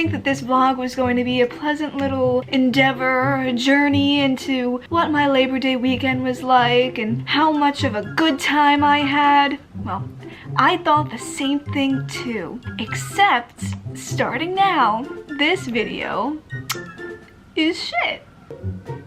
think that this vlog was going to be a pleasant little endeavor, a journey into what my Labor Day weekend was like and how much of a good time I had. Well, I thought the same thing too, except starting now, this video is shit.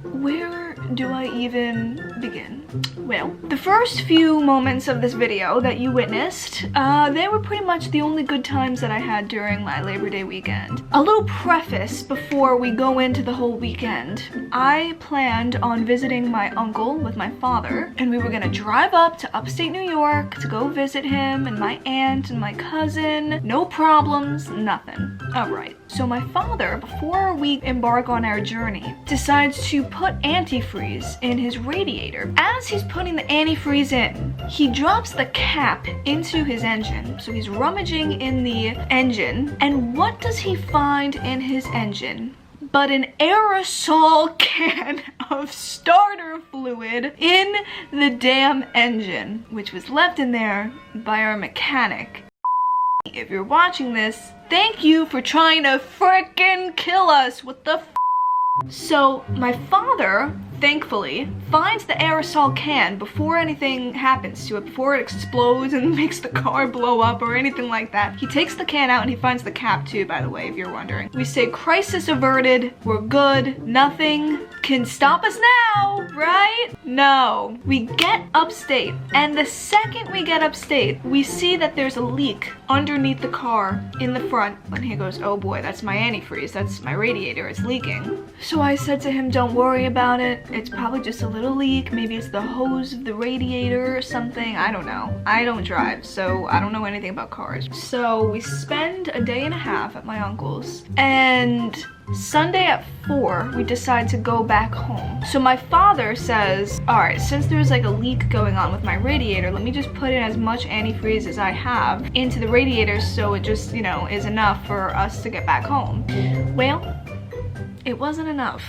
Where do I even begin? Well, the first few moments of this video that you witnessed, they were pretty much the only good times that I had during my Labor Day weekend. A little preface before we go into the whole weekend. I planned on visiting my uncle with my father, and we were gonna drive up to upstate New York to go visit him and my aunt and my cousin. No problems, nothing. Alright, so my father, before we embark on our journey, decides to put antifreeze in his radiator. As he's putting the antifreeze in, he drops the cap into his engine. So he's rummaging in the engine, and what does he find in his engine but an aerosol can of starter fluid in the damn engine, which was left in there by our mechanic. If you're watching this, thank you for trying to frickin' kill us. What the f? So my father, thankfully, finds the aerosol can before anything happens to it, before it explodes and makes the car blow up or anything like that. He takes the can out and he finds the cap too, by the way, if you're wondering. We say crisis averted, we're good, nothing can stop us now, right? No. We get upstate, and the second we get upstate, we see that there's a leak underneath the car in the front. And he goes, oh boy, that's my antifreeze, that's my radiator, it's leaking. So I said to him, don't worry about it. It's probably just a little leak. Maybe it's the hose of the radiator or something. I don't know. I don't drive, so I don't know anything about cars. So we spend a day and a half at my uncle's, and Sunday at 4, we decide to go back home. So my father says, all right, since there's like a leak going on with my radiator, let me just put in as much antifreeze as I have into the radiator so it just, you know, is enough for us to get back home. Well, it wasn't enough.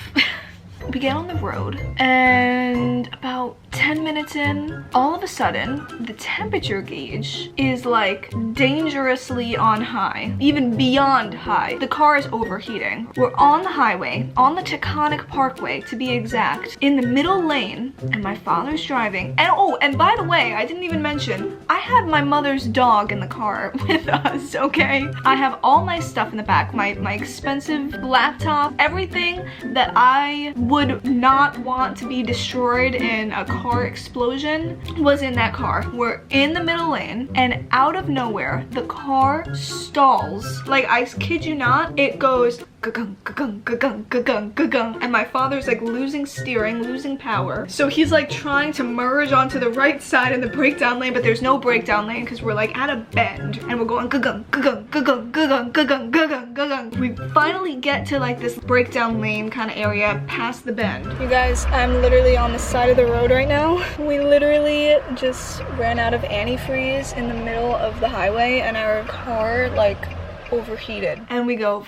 We get on the road, and about 10 minutes in, all of a sudden, the temperature gauge is like dangerously on high, even beyond high. The car is overheating. We're on the highway, on the Taconic Parkway to be exact, in the middle lane, and my father's driving. And oh, and by the way, I didn't even mention, I had my mother's dog in the car with us, okay? I have all my stuff in the back, my expensive laptop, everything that I would not want to be destroyed in a car explosion was in that car. We're in the middle lane, and out of nowhere, the car stalls. Like, I kid you not, it goes ga-gung, ga-gung, ga-gung, ga-gung, ga-gung, and my father's like losing steering, losing power. So he's like trying to merge onto the right side in the breakdown lane, but there's no breakdown lane because we're like at a bend, and we're going ga-gung, ga-gung, ga-gung, ga-gung, ga-gung, ga-gung, ga-gung. We finally get to like this breakdown lane kind of area past the bend. You guys, I'm literally on the side of the road right now. We literally just ran out of antifreeze in the middle of the highway, and our car like overheated. And we go,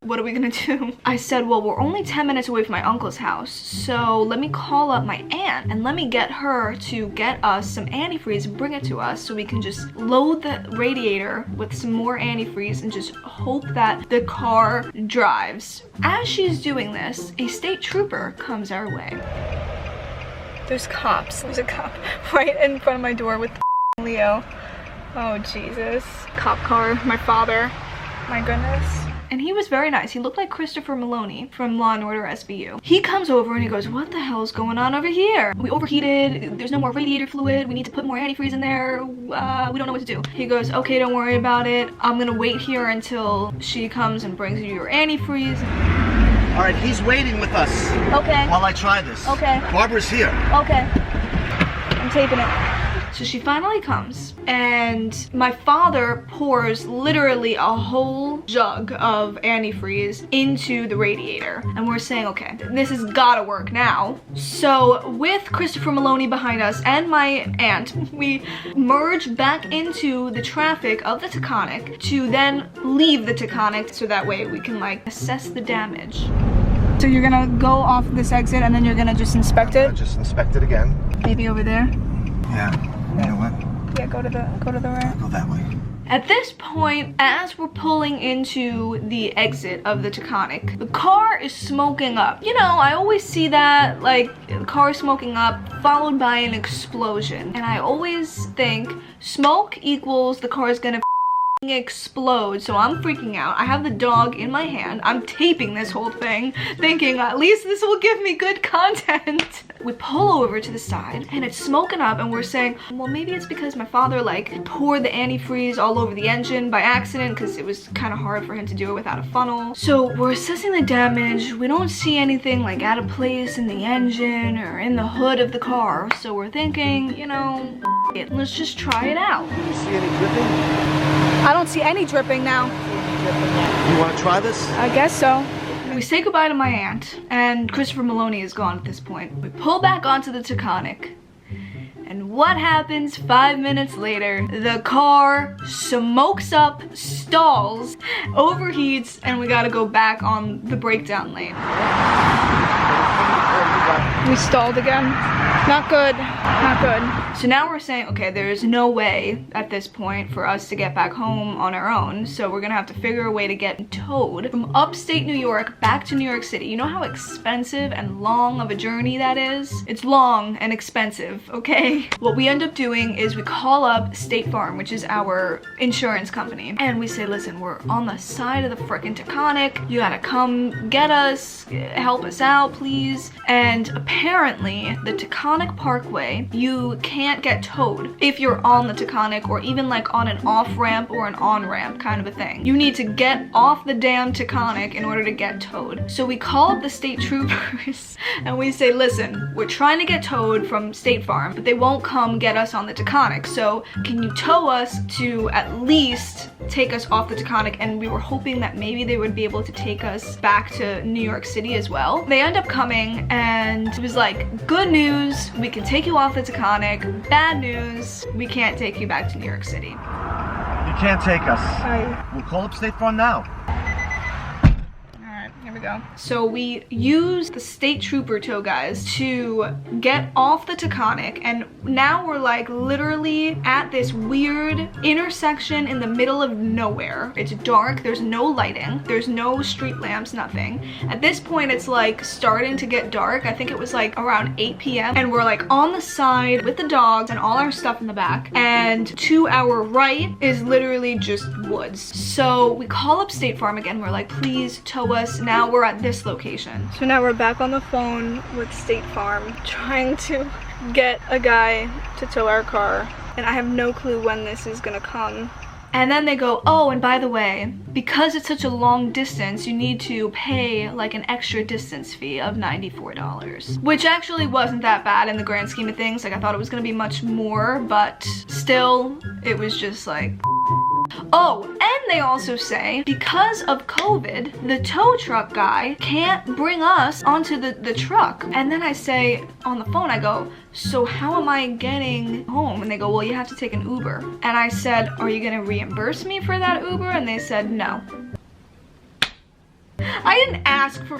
what are we gonna do? I said, well, we're only 10 minutes away from my uncle's house, so let me call up my aunt and let me get her to get us some antifreeze and bring it to us so we can just load the radiator with some more antifreeze and just hope that the car drives. As she's doing this, a state trooper comes our way. There's cops. There's a cop right in front of my door with Leo. Oh, Jesus. Cop car, my father. My goodness. And he was very nice. He looked like Christopher Maloney from Law & Order SVU. He comes over and he goes, what the hell is going on over here? We overheated, there's no more radiator fluid, we need to put more antifreeze in there, we don't know what to do. He goes, okay, don't worry about it. I'm gonna wait here until she comes and brings you your antifreeze. All right, he's waiting with us. Okay. While I try this. Okay. Barbara's here. Okay. I'm taping it. So she finally comes, and my father pours literally a whole jug of antifreeze into the radiator. And we're saying, okay, this has gotta work now. So with Christopher Maloney behind us and my aunt, we merge back into the traffic of the Taconic to then leave the Taconic so that way we can like assess the damage. So you're gonna go off this exit and then you're gonna just inspect it? Just inspect it again. Maybe over there? Yeah. You know what? Yeah, go to the right. I'll go that way. At this point, as we're pulling into the exit of the Taconic, the car is smoking up. You know, I always see that, like, the car smoking up followed by an explosion. And I always think smoke equals the car is gonna explode. So I'm freaking out. I have the dog in my hand. I'm taping this whole thing, thinking at least this will give me good content. We pull over to the side and it's smoking up and we're saying, well, maybe it's because my father like poured the antifreeze all over the engine by accident because it was kind of hard for him to do it without a funnel. So we're assessing the damage. We don't see anything like out of place in the engine or in the hood of the car. So we're thinking, you know, let's just try it out. Do you see any dripping? I don't see any dripping now. You want to try this? I guess so. We say goodbye to my aunt, and Christopher Maloney is gone at this point. We pull back onto the Taconic, and what happens 5 minutes later? The car smokes up, stalls, overheats, and we gotta go back on the breakdown lane. We stalled again. Not good, not good. So now we're saying, okay, there's no way at this point for us to get back home on our own, so we're gonna have to figure a way to get towed from upstate New York back to New York City. You know how expensive and long of a journey that is? It's long and expensive, okay? What we end up doing is we call up State Farm, which is our insurance company, and we say, listen, we're on the side of the frickin' Taconic. You gotta come get us, help us out, please. And apparently, the Taconic Parkway, you can't get towed if you're on the Taconic or even like on an off-ramp or an on-ramp kind of a thing. You need to get off the damn Taconic in order to get towed. So we call up the state troopers and we say, listen, we're trying to get towed from State Farm, but they won't come get us on the Taconic. So can you tow us to at least take us off the Taconic? And we were hoping that maybe they would be able to take us back to New York City as well. They end up coming and it was like, good news, we can take you off the Taconic. Bad news, we can't take you back to New York City. You can't take us. We'll call up State Farm now. Alright, here we go. So we use the state trooper tow guys to get off the Taconic, and now we're like literally at this weird intersection in the middle of nowhere. It's dark, there's no lighting, there's no street lamps, nothing. At this point it's like starting to get dark. I think it was like around 8 p.m. and we're like on the side with the dogs and all our stuff in the back, and to our right is literally just woods. So we call up State Farm again. We're like, please tow us. Now we're at this location. So now we're back on the phone with State Farm trying to get a guy to tow our car, and I have no clue when this is gonna come. And then they go, oh, and by the way, because it's such a long distance, you need to pay like an extra distance fee of $94, which actually wasn't that bad in the grand scheme of things. Like, I thought it was gonna be much more, but still, it was just like, oh, and they also say because of COVID, the tow truck guy can't bring us onto the truck. And then I say on the phone, I go, so how am I getting home? And they go, well, you have to take an Uber. And I said, are you gonna reimburse me for that Uber? And they said, no. I didn't ask for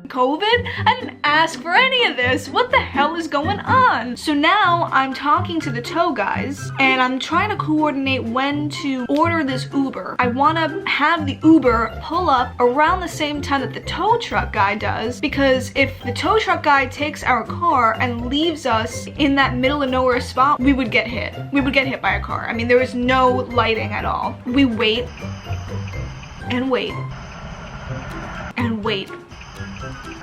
COVID. I didn't ask for any of this. What the hell is going on? So now I'm talking to the tow guys and I'm trying to coordinate when to order this Uber. I want to have the Uber pull up around the same time that the tow truck guy does, because if the tow truck guy takes our car and leaves us in that middle of nowhere spot, we would get hit. We would get hit by a car. I mean, there was no lighting at all. We wait and wait and wait.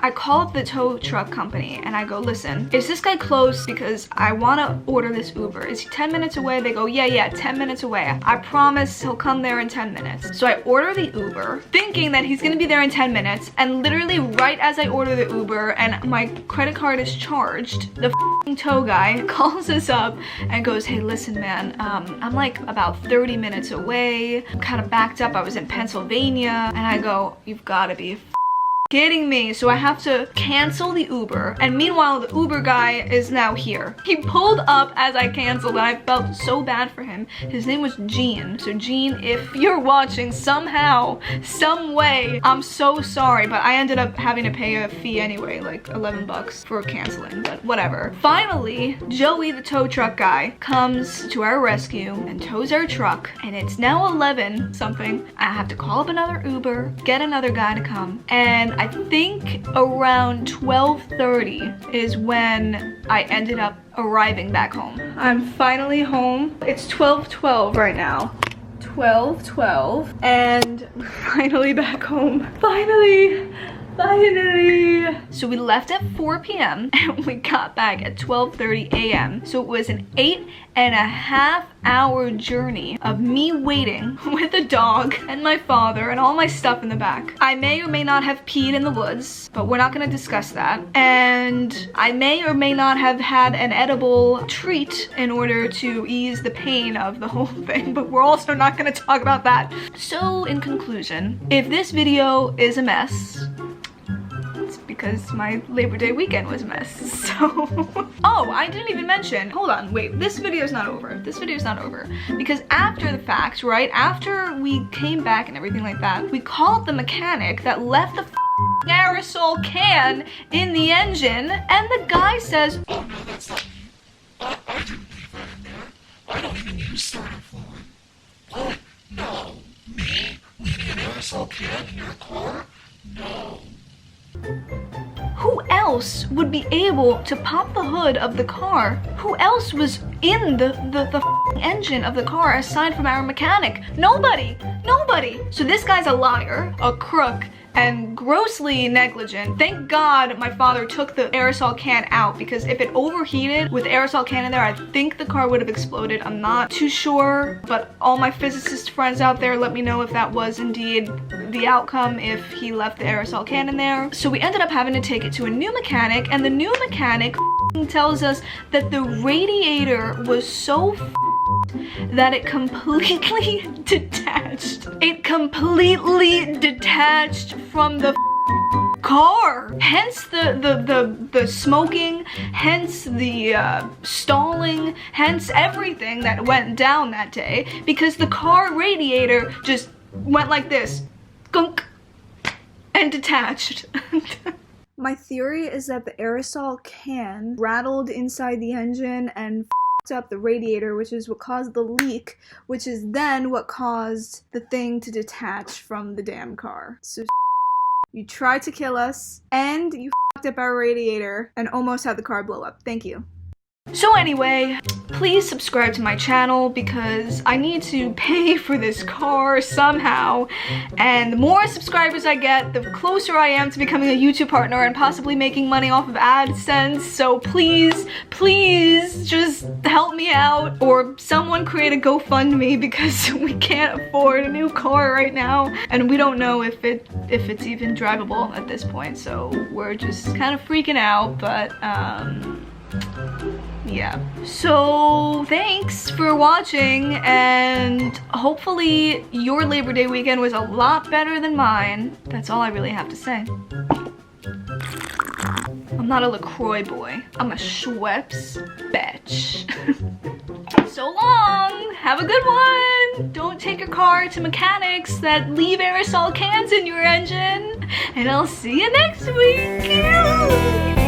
I call up the tow truck company and I go, listen, is this guy close? Because I want to order this Uber. Is he 10 minutes away? They go, yeah, 10 minutes away. I promise he'll come there in 10 minutes. So I order the Uber, thinking that he's gonna be there in 10 minutes. And literally right as I order the Uber and my credit card is charged, the tow guy calls us up and goes, hey, listen, man, I'm like about 30 minutes away. I'm kind of backed up. I was in Pennsylvania. And I go, you've got to be kidding me? So I have to cancel the Uber, and meanwhile the Uber guy is now here. He pulled up as I canceled, and I felt so bad for him. His name was Gene. So Gene, if you're watching somehow, some way, I'm so sorry, but I ended up having to pay a fee anyway, like 11 bucks for canceling, but whatever. Finally, Joey, the tow truck guy, comes to our rescue and tows our truck, and it's now 11 something. I have to call up another Uber, get another guy to come, and I think around 12:30 is when I ended up arriving back home. I'm finally home. It's 12:12 right now. 12:12, and we're finally back home. Finally! So we left at 4 p.m. and we got back at 12:30 a.m. So it was an 8.5 hour journey of me waiting with a dog and my father and all my stuff in the back. I may or may not have peed in the woods, but we're not gonna discuss that. And I may or may not have had an edible treat in order to ease the pain of the whole thing, but we're also not gonna talk about that. So in conclusion, if this video is a mess, because my Labor Day weekend was a mess, so. Oh, I didn't even mention, hold on, wait, this video's not over. This video's not over. Because after the fact, right, after we came back and everything like that, we called the mechanic that left the aerosol can in the engine, and the guy says, "Oh no, that's not, I didn't leave that in there. I don't even use starter fluid." "Oh, no, me leaving an aerosol can in your car? No." Who else would be able to pop the hood of the car? Who else was in the engine of the car aside from our mechanic? Nobody! Nobody! So this guy's a liar, a crook, and grossly negligent. Thank God my father took the aerosol can out, because if it overheated with the aerosol can in there, I think the car would have exploded. I'm not too sure, but all my physicist friends out there, let me know if that was indeed the outcome, if he left the aerosol can in there. So we ended up having to take it to a new mechanic, and the new mechanic tells us that the radiator was so that it completely detached. It completely detached from the car. Hence the smoking, hence the stalling, hence everything that went down that day, because the car radiator just went like this, gunk, and detached. My theory is that the aerosol can rattled inside the engine and up the radiator, which is what caused the leak, which is then what caused the thing to detach from the damn car. So you tried to kill us, and you fucked up our radiator and almost had the car blow up. Thank you. So anyway, please subscribe to my channel because I need to pay for this car somehow, and the more subscribers I get, the closer I am to becoming a YouTube partner and possibly making money off of AdSense. So please, please just help me out, or someone create a GoFundMe, because we can't afford a new car right now, and we don't know if it's even drivable at this point, so we're just kind of freaking out. But yeah, so thanks for watching, and hopefully your Labor Day weekend was a lot better than mine. That's all I really have to say. I'm not a LaCroix boy, I'm a Schweppes bitch. So long, have a good one. Don't take your car to mechanics that leave aerosol cans in your engine, and I'll see you next week.